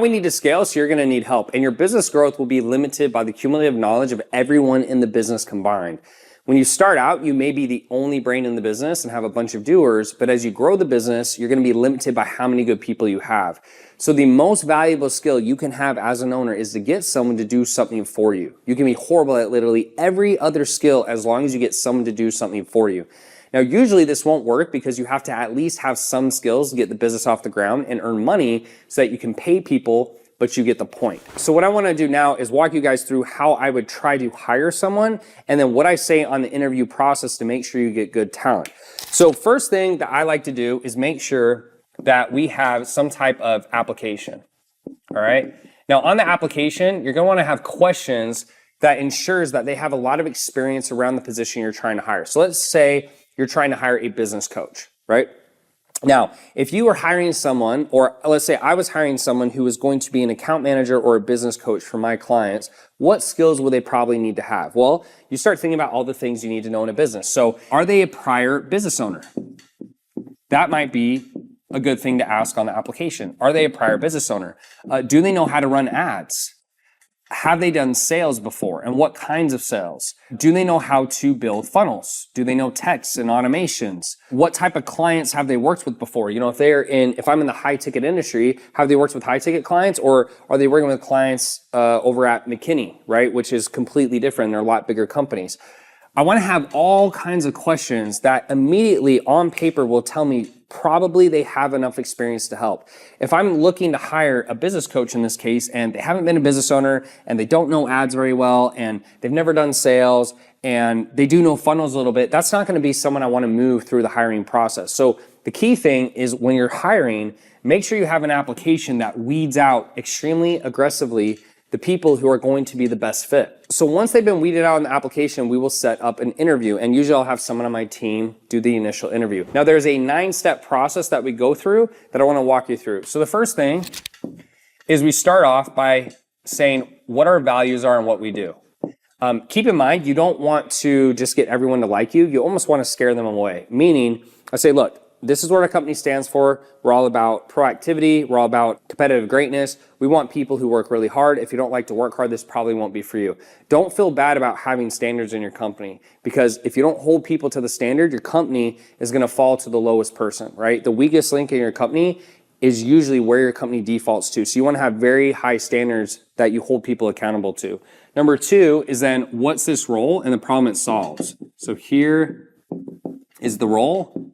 We need to scale, so you're going to need help. And your business growth will be limited by the cumulative knowledge of everyone in the business combined. When you start out, you may be the only brain in the business and have a bunch of doers, but as you grow the business, you're going to be limited by how many good people you have. So the most valuable skill you can have as an owner is to get someone to do something for you. You can be horrible at literally every other skill as long as you get someone to do something for you. Now, usually this won't work because you have to at least have some skills to get the business off the ground and earn money so that you can pay people, but you get the point. So what I want to do now is walk you guys through how I would try to hire someone and then what I say on the interview process to make sure you get good talent. So first thing that I like to do is make sure that we have some type of application. All right. Now on the application, you're going to want to have questions that ensures that they have a lot of experience around the position you're trying to hire. So let's say you're trying to hire a business coach, right? Now, if you were hiring someone, or let's say I was hiring someone who was going to be an account manager or a business coach for my clients, what skills would they probably need to have? Well, you start thinking about all the things you need to know in a business. So are they a prior business owner? That might be a good thing to ask on the application. Are they a prior business owner? Do they know how to run ads? Have they done sales before, and what kinds of sales? Do they know how to build funnels? Do they know text and automations? What type of clients have they worked with before? You know, if I'm in the high ticket industry, have they worked with high ticket clients, or are they working with clients over at McKinney, right? Which is completely different. They're a lot bigger companies. I want to have all kinds of questions that immediately on paper will tell me probably they have enough experience to help. If I'm looking to hire a business coach in this case and they haven't been a business owner and they don't know ads very well and they've never done sales and they do know funnels a little bit, that's not going to be someone I want to move through the hiring process. So the key thing is when you're hiring, make sure you have an application that weeds out extremely aggressively the people who are going to be the best fit. So once they've been weeded out in the application, we will set up an interview, and usually I'll have someone on my team do the initial interview. Now there's a 9-step process that we go through that I want to walk you through. So the first thing is we start off by saying what our values are and what we do. Keep in mind, you don't want to just get everyone to like you. You almost want to scare them away. Meaning, I say, look, this is what our company stands for. We're all about proactivity. We're all about competitive greatness. We want people who work really hard. If you don't like to work hard, this probably won't be for you. Don't feel bad about having standards in your company, because if you don't hold people to the standard, your company is going to fall to the lowest person, right? The weakest link in your company is usually where your company defaults to. So you want to have very high standards that you hold people accountable to. Number 2 is then what's this role and the problem it solves. So here is the role.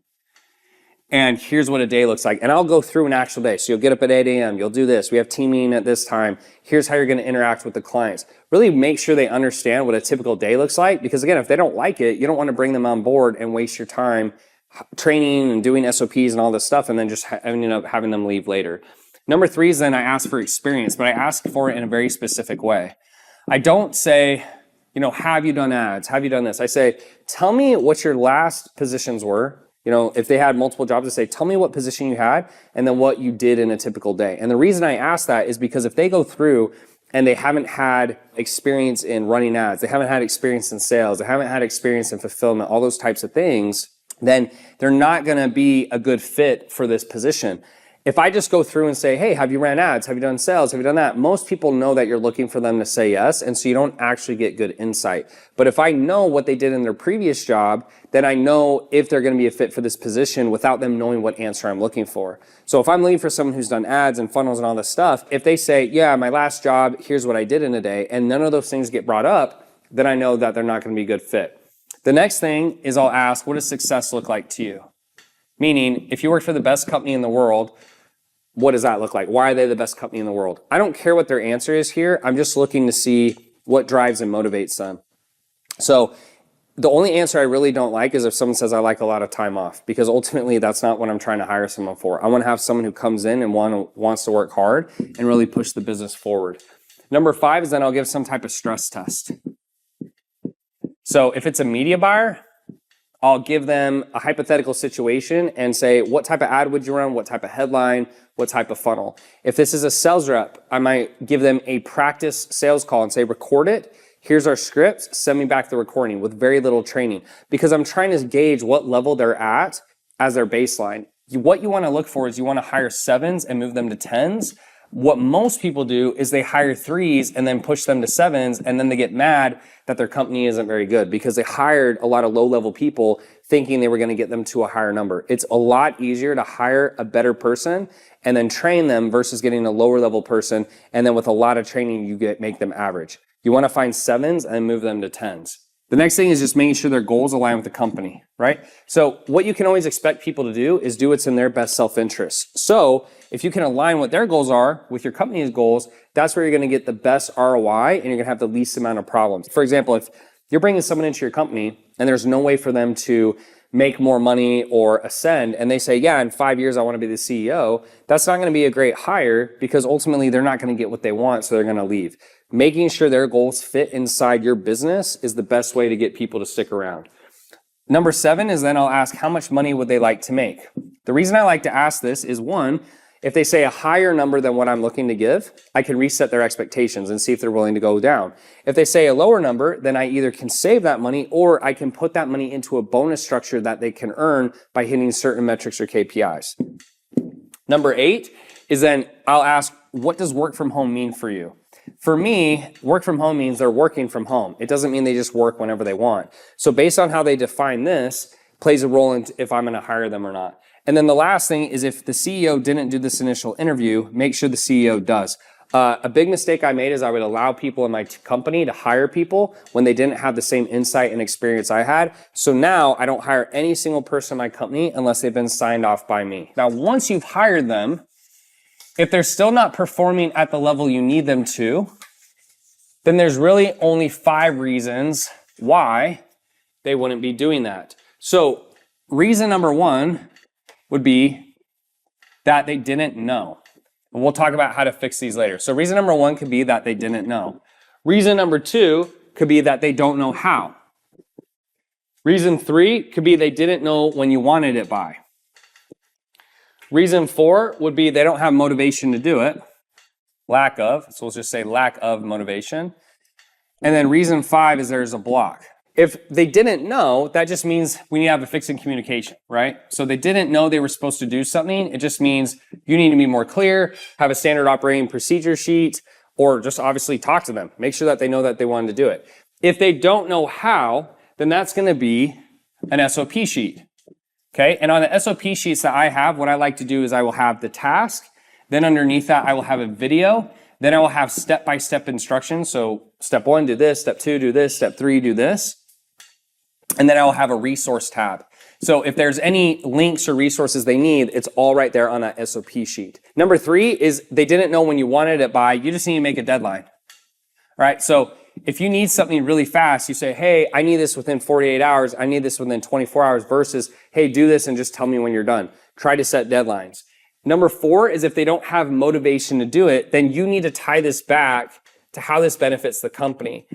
And here's what a day looks like. And I'll go through an actual day. So you'll get up at 8 a.m. You'll do this. We have team meeting at this time. Here's how you're going to interact with the clients. Really make sure they understand what a typical day looks like. Because again, if they don't like it, you don't want to bring them on board and waste your time training and doing SOPs and all this stuff and then just ending up having them leave later. Number 3 is then I ask for experience, but I ask for it in a very specific way. I don't say, you know, have you done ads? Have you done this? I say, tell me what your last positions were. You know, if they had multiple jobs, I say, tell me what position you had and then what you did in a typical day. And the reason I ask that is because if they go through and they haven't had experience in running ads, they haven't had experience in sales, they haven't had experience in fulfillment, all those types of things, then they're not going to be a good fit for this position. If I just go through and say, hey, have you ran ads? Have you done sales? Have you done that? Most people know that you're looking for them to say yes, and so you don't actually get good insight. But if I know what they did in their previous job, then I know if they're going to be a fit for this position without them knowing what answer I'm looking for. So if I'm looking for someone who's done ads and funnels and all this stuff, if they say, yeah, my last job, here's what I did in a day, and none of those things get brought up, then I know that they're not going to be a good fit. The next thing is I'll ask, what does success look like to you? Meaning, if you work for the best company in the world, what does that look like? Why are they the best company in the world? I don't care what their answer is here. I'm just looking to see what drives and motivates them. So the only answer I really don't like is if someone says I like a lot of time off, because ultimately that's not what I'm trying to hire someone for. I want to have someone who comes in and wants to work hard and really push the business forward. Number 5 is then I'll give some type of stress test. So if it's a media buyer, I'll give them a hypothetical situation and say, what type of ad would you run? What type of headline? What type of funnel? If this is a sales rep, I might give them a practice sales call and say, record it. Here's our scripts. Send me back the recording with very little training, because I'm trying to gauge what level they're at as their baseline. What you want to look for is you want to hire 7s and move them to 10s. What most people do is they hire 3s and then push them to 7s, and then they get mad that their company isn't very good because they hired a lot of low-level people thinking they were going to get them to a higher number. It's a lot easier to hire a better person and then train them versus getting a lower-level person, and then with a lot of training, you make them average. You want to find 7s and move them to 10s. The next thing is just making sure their goals align with the company, right? So what you can always expect people to do is do what's in their best self-interest. So if you can align what their goals are with your company's goals, that's where you're going to get the best ROI and you're going to have the least amount of problems. For example, if you're bringing someone into your company and there's no way for them to make more money or ascend, and they say, yeah, in 5 years, I want to be the CEO, that's not going to be a great hire because ultimately they're not going to get what they want, so they're going to leave. Making sure their goals fit inside your business is the best way to get people to stick around. Number 7 is then I'll ask how much money would they like to make? The reason I like to ask this is, one, if they say a higher number than what I'm looking to give, I can reset their expectations and see if they're willing to go down. If they say a lower number, then I either can save that money or I can put that money into a bonus structure that they can earn by hitting certain metrics or KPIs. Number 8 is then I'll ask, what does work from home mean for you? For me, work from home means they're working from home. It doesn't mean they just work whenever they want. So based on how they define this, plays a role in if I'm going to hire them or not. And then the last thing is if the CEO didn't do this initial interview, make sure the CEO does. A big mistake I made is I would allow people in my company to hire people when they didn't have the same insight and experience I had. So now I don't hire any single person in my company unless they've been signed off by me. Now, once you've hired them, if they're still not performing at the level you need them to, then there's really only 5 reasons why they wouldn't be doing that. So reason number 1 would be that they didn't know. And we'll talk about how to fix these later. So reason number 1 could be that they didn't know. Reason number 2 could be that they don't know how. Reason 3 could be they didn't know when you wanted it by. Reason 4 would be they don't have motivation to do it. Lack of, so we'll just say lack of motivation. And then reason 5 is there's a block. If they didn't know, that just means we need to have a fix in communication, right? So they didn't know they were supposed to do something. It just means you need to be more clear, have a standard operating procedure sheet, or just obviously talk to them. Make sure that they know that they wanted to do it. If they don't know how, then that's going to be an SOP sheet. Okay, and on the SOP sheets that I have, what I like to do is I will have the task, then underneath that I will have a video, then I will have step-by-step instructions. So step 1, do this, step 2, do this, step 3, do this. And then I will have a resource tab. So if there's any links or resources they need, it's all right there on that SOP sheet. Number 3 is they didn't know when you wanted it by, you just need to make a deadline. All right, so if you need something really fast, you say, hey, I need this within 48 hours. I need this within 24 hours versus, hey, do this and just tell me when you're done. Try to set deadlines. Number 4 is if they don't have motivation to do it, then you need to tie this back to how this benefits the company.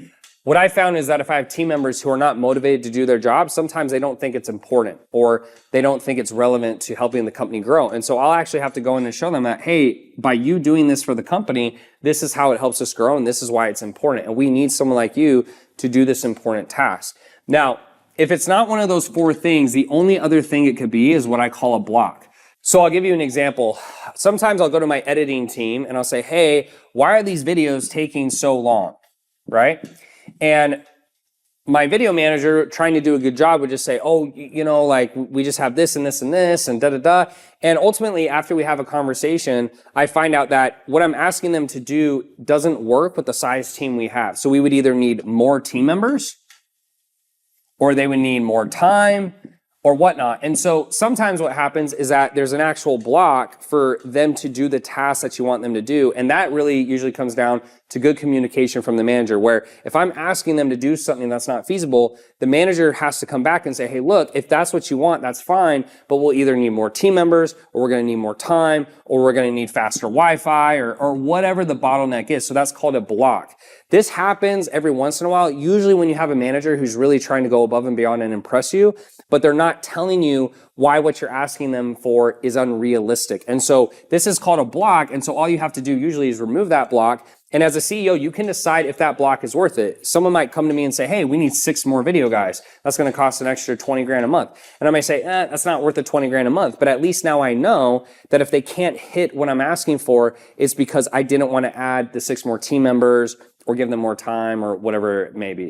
What I found is that if I have team members who are not motivated to do their job, sometimes they don't think it's important or they don't think it's relevant to helping the company grow. And so I'll actually have to go in and show them that, hey, by you doing this for the company, this is how it helps us grow and this is why it's important. And we need someone like you to do this important task. Now, if it's not one of those 4 things, the only other thing it could be is what I call a block. So I'll give you an example. Sometimes I'll go to my editing team and I'll say, hey, why are these videos taking so long, right? And my video manager trying to do a good job would just say, oh, you know, like we just have this and this and this and da-da-da. And ultimately, after we have a conversation, I find out that what I'm asking them to do doesn't work with the size team we have. So we would either need more team members or they would need more time or whatnot. And so sometimes what happens is that there's an actual block for them to do the tasks that you want them to do. And that really usually comes down to good communication from the manager, where if I'm asking them to do something that's not feasible, the manager has to come back and say, hey, look, if that's what you want, that's fine, but we'll either need more team members or we're going to need more time or we're going to need faster Wi-Fi or whatever the bottleneck is. So that's called a block. This happens every once in a while, usually when you have a manager who's really trying to go above and beyond and impress you, but they're not not telling you why what you're asking them for is unrealistic. And so this is called a block. And so all you have to do usually is remove that block. And as a CEO, you can decide if that block is worth it. Someone might come to me and say, hey, we need 6 more video guys. That's going to cost an extra 20 grand a month. And I might say, that's not worth the 20 grand a month. But at least now I know that if they can't hit what I'm asking for, it's because I didn't want to add the 6 more team members or give them more time or whatever it may be.